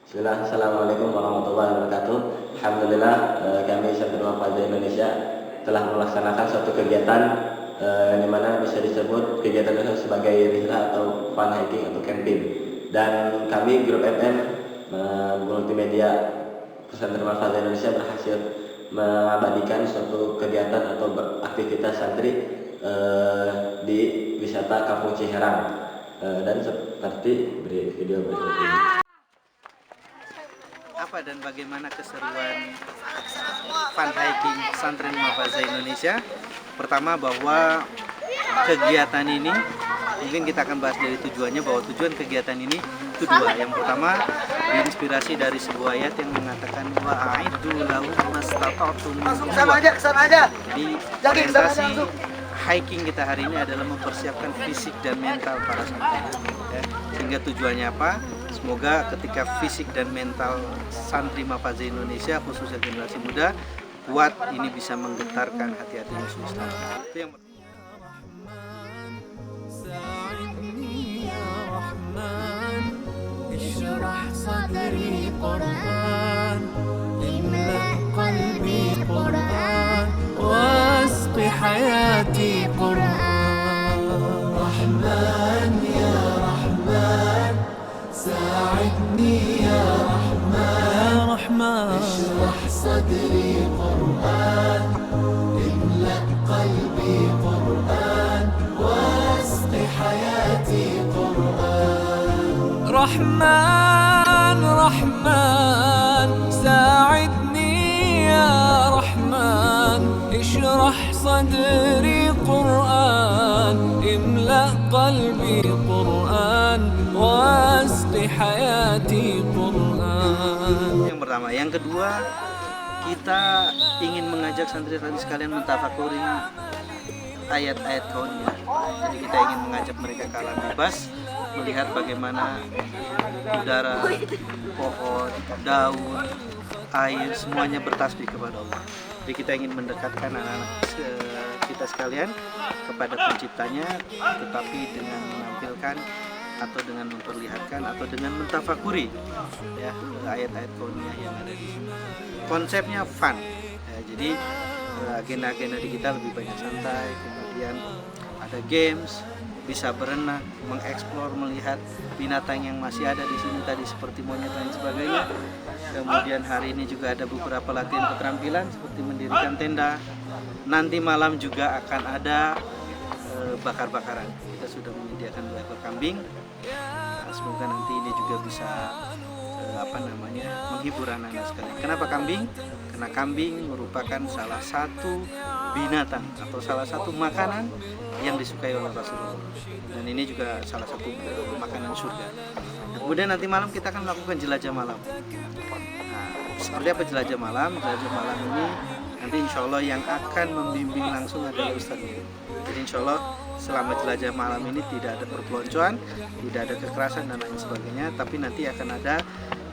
Bismillah, Assalamualaikum warahmatullahi wabarakatuh. Alhamdulillah, kami Santri Muhammadiyah Indonesia telah melaksanakan suatu kegiatan yang dimana bisa disebut kegiatan itu sebagai rihlah atau fun hiking atau camping. Dan kami grup FM multimedia Pesantren Muhammadiyah Indonesia berhasil mengabadikan suatu kegiatan atau aktivitas santri di wisata Kampung Ciherang. Dan seperti video berikut ini. Apa dan bagaimana keseruan fun hiking Pesantren Muhammadiyah Indonesia? Pertama, bahwa kegiatan ini mungkin kita akan bahas dari tujuannya, bahwa tujuan kegiatan ini itu dua. Yang pertama, diinspirasi dari sebuah ayat yang mengatakan wa'iddu lahum mastata'tum min quwwah. Jadi orientasi hiking kita hari ini adalah mempersiapkan fisik dan mental para santri. Ya. Sehingga tujuannya apa? Semoga ketika fisik dan mental santri Muhammadiyah Indonesia, khususnya generasi muda, kuat, ini bisa menggetarkan hati-hati musuh. Itu yang ساعدني يا رحمن اشرح صدري قرآن املأ قلبي قرآن واسق حياتي قرآن رحمن رحمن ساعدني يا رحمن اشرح صدري قرآن املأ قلبي قرآن واسق حياتي قرآن. Yang pertama, yang kedua, kita ingin mengajak santri-santri sekalian mentafakuri ayat-ayat kauniyah. Jadi kita ingin mengajak mereka ke alam bebas, melihat bagaimana udara, pohon, daun, air, semuanya bertasbih kepada Allah. Jadi kita ingin mendekatkan anak-anak kita sekalian kepada penciptanya, tetapi dengan menampilkan atau dengan memperlihatkan atau dengan mentafakuri ya ayat-ayat kauniyah yang ada di sini. Konsepnya fun. Ya, jadi agenda-agenda di kita lebih banyak santai, kemudian ada games, bisa berenang, mengeksplor, melihat binatang yang masih ada di sini tadi seperti monyet dan sebagainya. Kemudian hari ini juga ada beberapa latihan keterampilan seperti mendirikan tenda. Nanti malam juga akan ada bakar-bakaran. Kita sudah menyediakan 2 ekor kambing. Semoga nanti ini juga bisa menghibur anak-anak sekalian. Kenapa kambing? Karena kambing merupakan salah satu binatang atau salah satu makanan yang disukai oleh Rasulullah. Dan ini juga salah satu makanan surga. Kemudian nanti malam kita akan melakukan jelajah malam. Nah, seperti apa jelajah malam? Jelajah malam ini nanti insya Allah yang akan membimbing langsung adalah Ustadz Nurul. Jadi insya Allah selama jelajah malam ini tidak ada perpeloncoan, tidak ada kekerasan dan lain sebagainya, tapi nanti akan ada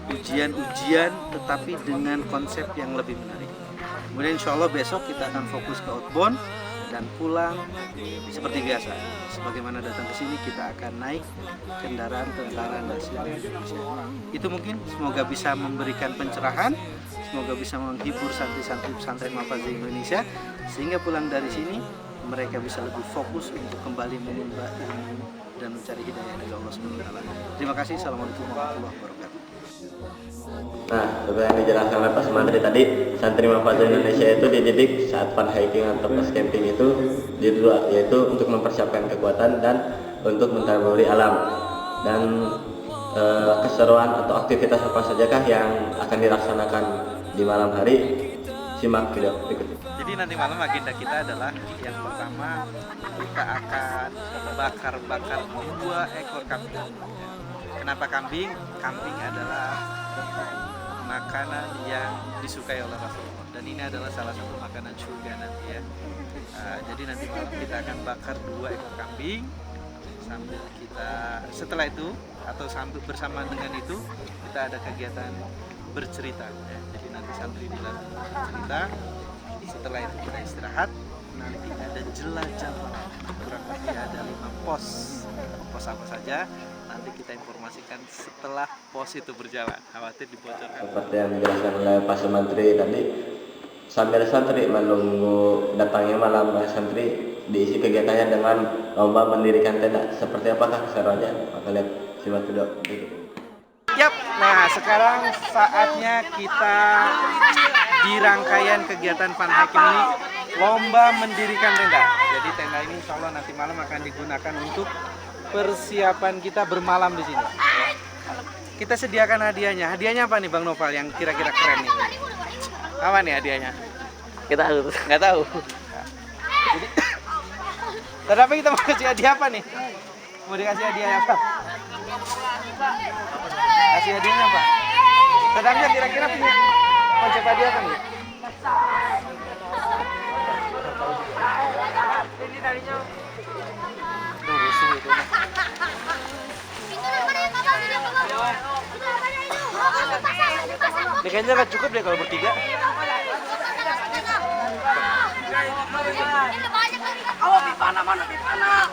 ujian-ujian tetapi dengan konsep yang lebih menarik. Kemudian insya Allah besok kita akan fokus ke outbound dan pulang seperti biasa. Sebagaimana datang ke sini kita akan naik kendaraan Tentara Nasional Indonesia. Itu mungkin semoga bisa memberikan pencerahan, semoga bisa menghibur santri-santri pesantren Muhammadiyah Indonesia sehingga pulang dari sini mereka bisa lebih fokus untuk kembali menimba ilmu dan mencari hidayah dari Allah SWT. Terima kasih. Assalamualaikum warahmatullahi wabarakatuh. Nah, seperti yang dijelaskan oleh Pak Sumantri tadi, santri Muhammadiyah Indonesia itu dididik saat fun hiking atau pas camping itu yaitu untuk mempersiapkan kekuatan dan untuk mentaburi alam. Dan keseruan atau aktivitas apa sajakah yang akan dilaksanakan di malam hari? Simak video berikut. Jadi nanti malam agenda kita adalah yang pertama kita akan bakar-bakar 2 ekor kambing. Kenapa kambing? Kambing adalah makanan yang disukai oleh Rasulullah dan ini adalah salah satu makanan surga nanti ya. Jadi nanti malam kita akan bakar 2 ekor kambing sambil kita setelah itu atau sambil bersamaan dengan itu kita ada kegiatan bercerita ya. Jadi nanti santri dilatih bercerita. Setelah itu kita istirahat, nanti ada jelajah malam, kurang lebih ada 5 pos apa saja. Nanti nanti kita informasikan setelah pos itu berjalan. Khawatir dibocorkan. Seperti yang dijelaskan oleh Pak Sumantri tadi, sambil santri menunggu datangnya malam santri diisi kegiatannya dengan lomba mendirikan tenda. Seperti apakah keseruannya? Maka lihat simak video berikut ini. Yap, nah sekarang saatnya kita di rangkaian kegiatan Fun Hiking ini lomba mendirikan tenda. Jadi tenda ini insya Allah nanti malam akan digunakan untuk persiapan kita bermalam di sini. Kita sediakan hadiahnya. Hadiahnya apa nih Bang Noval yang kira-kira keren nih? Apa nih hadiahnya? Kita harus Nggak tahu. Jadi, tetapi kita mau kasih hadiah apa nih? Mau dikasih hadiah apa? Kasih hadiahnya apa? Tetapi kira-kira punya konsep hadiah apa nih? Ini tadinya rusuh itu. Ini kayaknya nggak cukup deh kalau bertiga. oh pipana mana pipana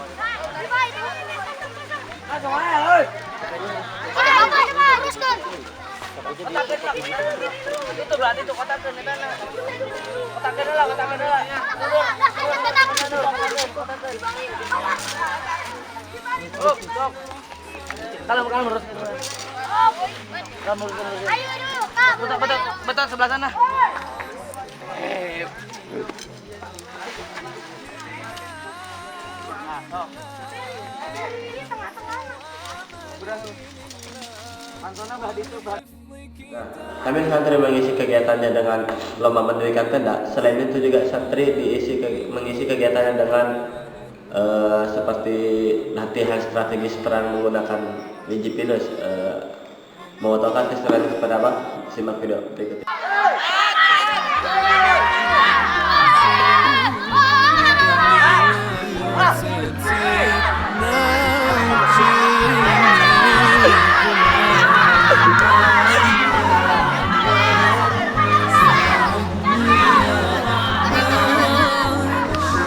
itu berarti itu kotak kedua kalau lurus betul sebelah sana. Kami santri mengisi kegiatannya dengan lomba mendirikan tenda. Selain itu juga santri mengisi kegiatannya dengan seperti latihan strategis perang menggunakan biji pinus. Mau tahu kan keseruan seperti apa? Simak video berikut ini.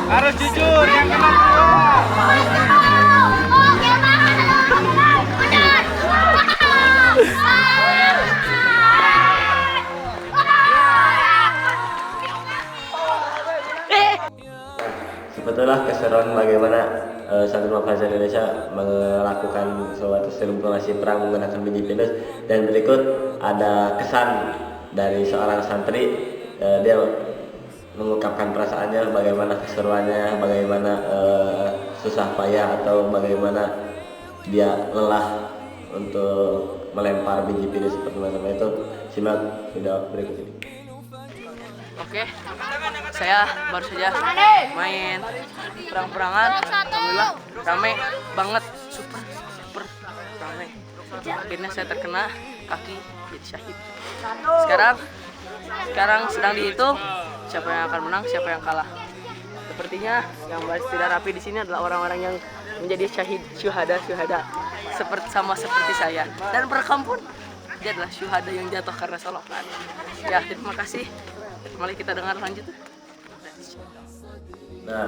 Harus jujur, yang kena dua. Sebetulnya keseruan bagaimana Santri Mahasiswa Indonesia melakukan suatu simulasi perang menggunakan biji pinus. Dan berikut ada kesan dari seorang santri, dia mengungkapkan perasaannya, bagaimana keseruannya, bagaimana susah payah atau bagaimana dia lelah untuk melempar biji pinus seperti macam itu. Simak video berikut ini. Oke, saya baru saja main perang-perangan. Alhamdulillah rame banget, super rame. Akhirnya saya terkena kaki jadi syahid. Sekarang sedang dihitung siapa yang akan menang, siapa yang kalah. Sepertinya yang tidak rapi di sini adalah orang-orang yang menjadi syuhada seperti saya. Dan perekam pun dia adalah syuhada yang jatuh karena solokan. Ya, terima kasih. Mari kita dengar lanjut. Nah,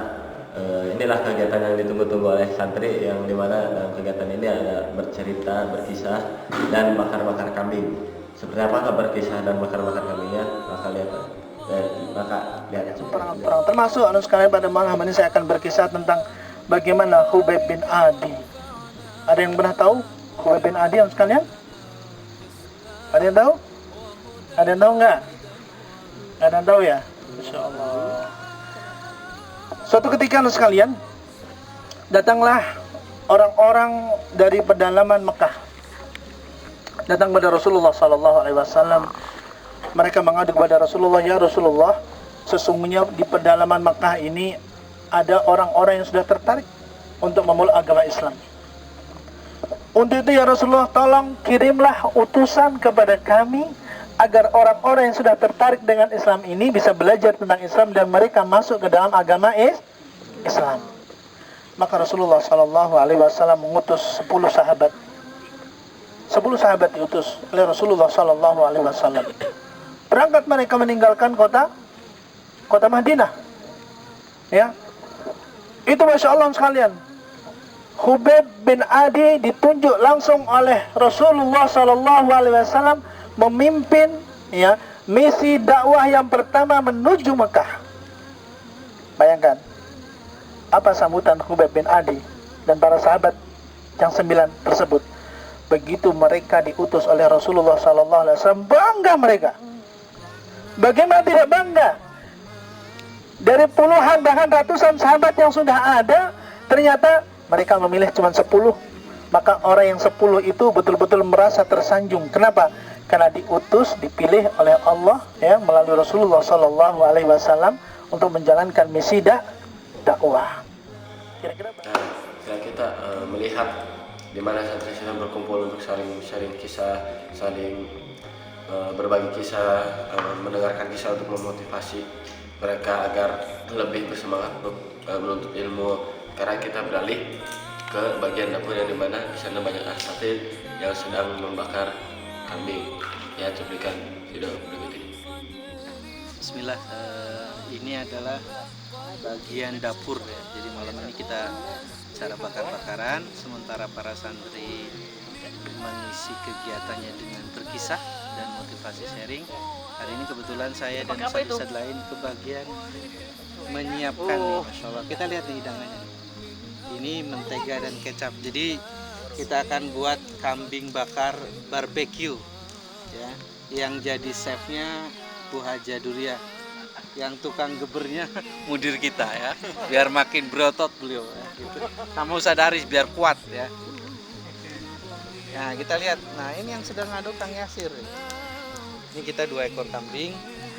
inilah kegiatan yang ditunggu-tunggu oleh santri, yang dimana dalam kegiatan ini ada bercerita, berkisah, dan bakar-bakar kambing. Seperti apakah berkisah dan bakar-bakar kambingnya? Maka lihat perang-perang. Termasuk sekalian pada malam ini saya akan berkisah tentang bagaimana Khubayb bin Adi. Ada yang pernah tahu Khubayb bin Adi sekalian? Ada yang tahu? Ada yang tahu nggak? Ada yang tahu ya? Insya Allah. Suatu ketika sekalian, datanglah orang-orang dari pedalaman Mekah, datang kepada Rasulullah SAW. Mereka mengadu kepada Rasulullah, ya Rasulullah, sesungguhnya di pedalaman Mekah ini ada orang-orang yang sudah tertarik untuk memeluk agama Islam. Untuk itu ya Rasulullah, tolong kirimlah utusan kepada kami agar orang-orang yang sudah tertarik dengan Islam ini bisa belajar tentang Islam dan mereka masuk ke dalam agama Islam. Maka Rasulullah SAW mengutus 10 sahabat. 10 sahabat diutus oleh Rasulullah SAW. Berangkat mereka meninggalkan kota Madinah. Ya, itu masya Allah sekalian. Khubayb bin Adi ditunjuk langsung oleh Rasulullah SAW memimpin ya misi dakwah yang pertama menuju Mekah. Bayangkan apa sambutan Khubayb bin Adi dan para sahabat yang 9 tersebut. Begitu mereka diutus oleh Rasulullah SAW, bangga mereka. Bagaimana tidak bangga? Dari puluhan bahkan ratusan sahabat yang sudah ada, ternyata mereka memilih cuma 10. Maka orang yang 10 itu betul-betul merasa tersanjung. Kenapa? Karena diutus, dipilih oleh Allah ya melalui Rasulullah SAW untuk menjalankan misi dakwah. Kira-kira kita melihat di mana santri-santri berkumpul untuk saling sharing kisah, saling berbagi kisah, mendengarkan kisah untuk memotivasi mereka agar lebih bersemangat untuk menuntut ilmu. Sekarang kita beralih ke bagian dapur yang dimana di sana banyak asatid yang sedang membakar kambing. Ya, cuplikan video berikut ini. Bismillah, ini adalah bagian dapur ya. Jadi malam ini kita cara bakar-bakaran, sementara para santri mengisi kegiatannya dengan berkisah dan motivasi sharing. Hari ini kebetulan saya dan ustadz lain kebagian menyiapkan nih, Masya Allah. Kita lihat nih hidangannya. Ini mentega dan kecap. Jadi kita akan buat kambing bakar barbecue ya. Yang jadi chefnya Bu Haja Duria, yang tukang gebernya mudir kita ya, biar makin berotot beliau ya, gitu. Sama Ustadz Aris biar kuat ya. Nah kita lihat, nah ini yang sedang ngaduk Kang Yasir. Ini kita 2 ekor kambing.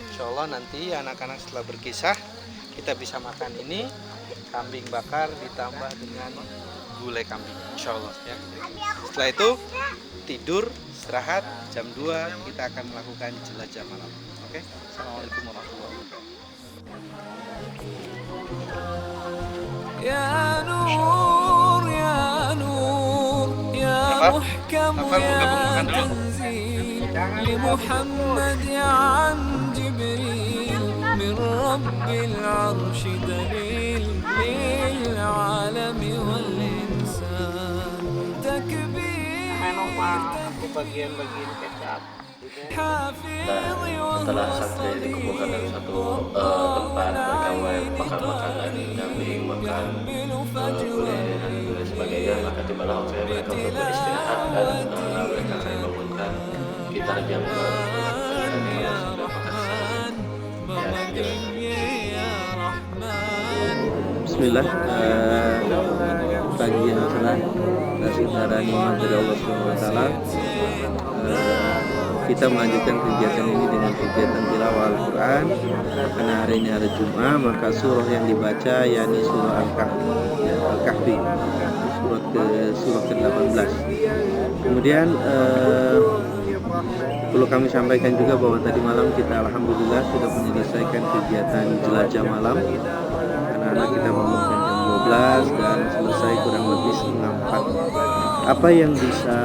Insya Allah nanti anak-anak setelah berkisah kita bisa makan ini kambing bakar ditambah dengan gulai kambing. Insya Allah ya. Setelah itu tidur, istirahat, jam 2 kita akan melakukan jelajah malam. Oke, Assalamualaikum warahmatullahi wabarakatuh. يا نور يا نور يا محكم يا تنزيل لمحمد عن جبريل من رب العرش دليل للعالم والإنسان تكبير bagian-bagian kecap. Setelah santri dikumpulkan dalam satu tempat, mereka mulai makan daging kambing, makan gulai dan sebagainya. Maka tibalah waktunya mereka untuk beristirahat dan mereka akan membangunkan kita yang Bismillah, pagi yang cerah dan saudara nikmat dari Allah SWT. Kita melanjutkan kegiatan ini dengan kegiatan tilawah Al-Quran. Karena hari ini hari Jumat, maka surah yang dibaca yakni surah Al-Kahfi, surah ke-18. Kemudian perlu kami sampaikan juga bahwa tadi malam kita alhamdulillah sudah menyelesaikan kegiatan jelajah malam. Anak-anak kita bangunkan jam 12 dan selesai kurang lebih setengah 4. Apa yang bisa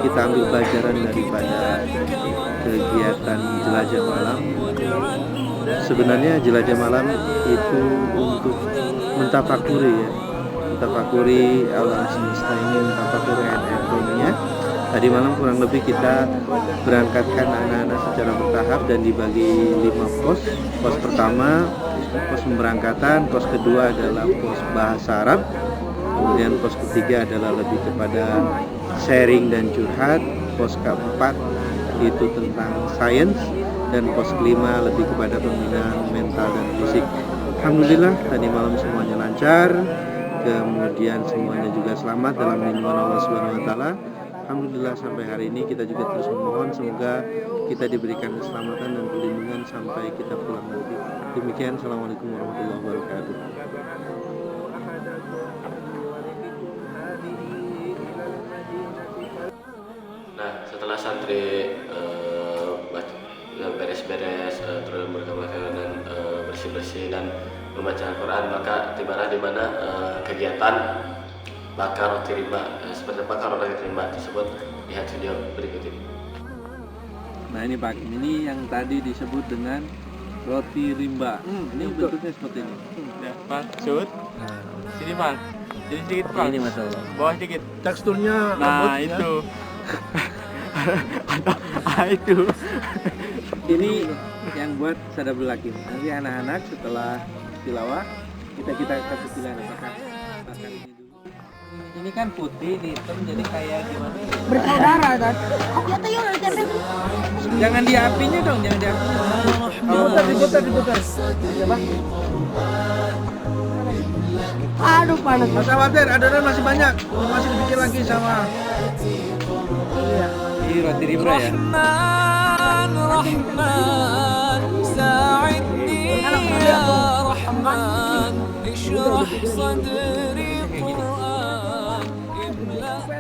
kita ambil pelajaran daripada kegiatan jelajah malam? Sebenarnya jelajah malam itu untuk mentafakuri ya, mentafakuri alam semesta ini, mentafakuri ayat-ayatnya. Tadi malam kurang lebih kita berangkatkan anak-anak secara bertahap dan dibagi 5 pos. Pos pertama pos pemberangkatan, pos kedua adalah pos bahasa Arab, kemudian pos ketiga adalah lebih kepada sharing dan curhat, pos keempat itu tentang sains, dan pos kelima lebih kepada pembinaan mental dan fisik. Alhamdulillah tadi malam semuanya lancar, kemudian semuanya juga selamat dalam lindungan Allah Subhanahu wa taala. Alhamdulillah sampai hari ini kita juga terus memohon semoga kita diberikan keselamatan dan perlindungan sampai kita pulang nanti. Demikian, Assalamualaikum warahmatullahi wabarakatuh. Nah, setelah santri beres-beres terus berkemah dan bersih-bersih dan membaca Al-Quran, maka tibalah di mana kegiatan bakar roti rimba, seperti bakar roti rimba tersebut. Lihat video berikut ini. Nah ini Pak, ini yang tadi disebut dengan roti rimba. Ini bentuknya seperti ini. Ya, Bang, shoot. Nah, Sini, Bang. Jadi sedikit, Bang. ini Masya Allah. Bawah sedikit. Teksturnya Nah, lembut, ya. itu. Itu. Ini yang buat sadabul hakim. Nanti anak-anak setelah tilawah kita kasih pilihan apakah makan ini dulu. Ini kan putih, ini hitam, jadi kayak gimana? Bersaudara kan? Ya tuh yuk tempel. Jangan di apinya dong, jangan di apinya. Diputar. Coba. Aduh panas. Mas khawatir, adonan masih banyak. Masih dibikin lagi sama. Ini roti rimba ya. رحمن ساعدني يا رحمن اشرح صدري قرآن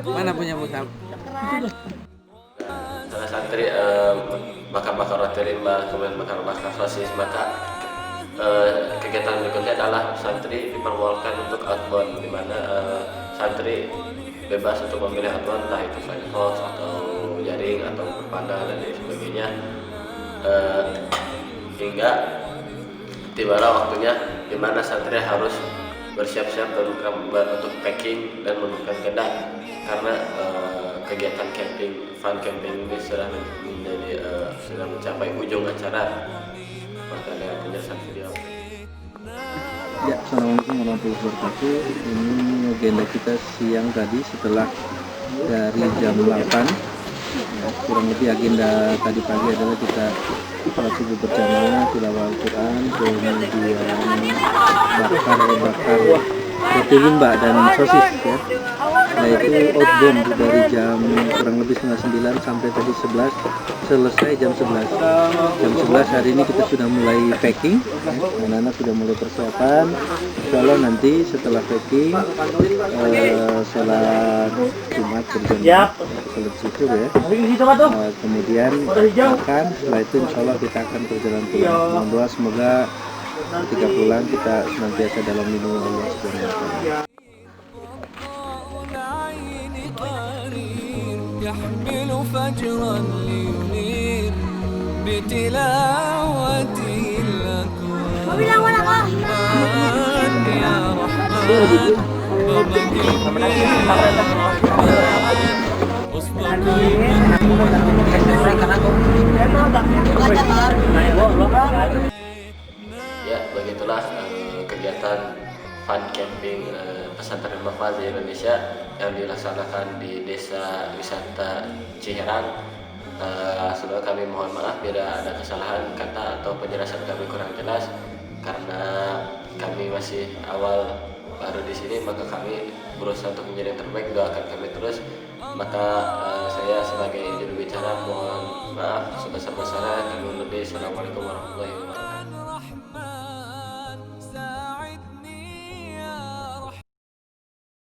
Mana punya Musab? Salah santri bakar-bakar roti rimba, kemudian bakar-bakar sosis, maka kegiatan berikutnya adalah santri diperbolehkan untuk outbound, di mana santri bebas untuk memilih outbound, entah itu firefox atau jaring atau berpanda dan lain sebagainya, hingga tibalah waktunya di mana santri harus bersiap-siap untuk packing dan menurunkan tenda, karena kegiatan camping, fun camping ini sudah mencapai ujung acara. Maka dari penjelasan video. Ya, Assalamualaikum warahmatullahi wabarakatuh. Ini agenda kita siang tadi setelah dari jam 8. Ya, kurang lebih agenda tadi pagi adalah kita sholat subuh berjamaah, tilawah Al-Quran, kemudian bakar roti rimba dan sosis ya. Nah itu outbound dari jam kurang lebih setengah 9 sampai tadi 11, selesai jam 11. Jam 11 hari ini kita sudah mulai packing ya. Anak-anak sudah mulai persiapan. Insya Allah nanti setelah packing sholat Jumat berjamaah, sholat zuhur ya. Kemudian makan, setelah itu insya Allah kita akan perjalanan pulang. Mohon doa semoga ketika pulang kita senantiasa dalam lindungan Allah Subhanahu wa taala. يحمل فجرا لينير بتلاوته الأكوان يا رحمن Ya, begitulah kegiatan fun camping pesantren Mafazi Indonesia yang dilaksanakan di Desa Wisata Ciherang. Sebelum kami mohon maaf bila ada kesalahan kata atau penjelasan kami kurang jelas, karena kami masih awal baru di sini, maka kami berusaha untuk menjadi yang terbaik. Doakan kami terus. Maka saya sebagai juru bicara mohon maaf sebesar-besarnya. Kami undur diri. Assalamualaikum warahmatullahi wabarakatuh.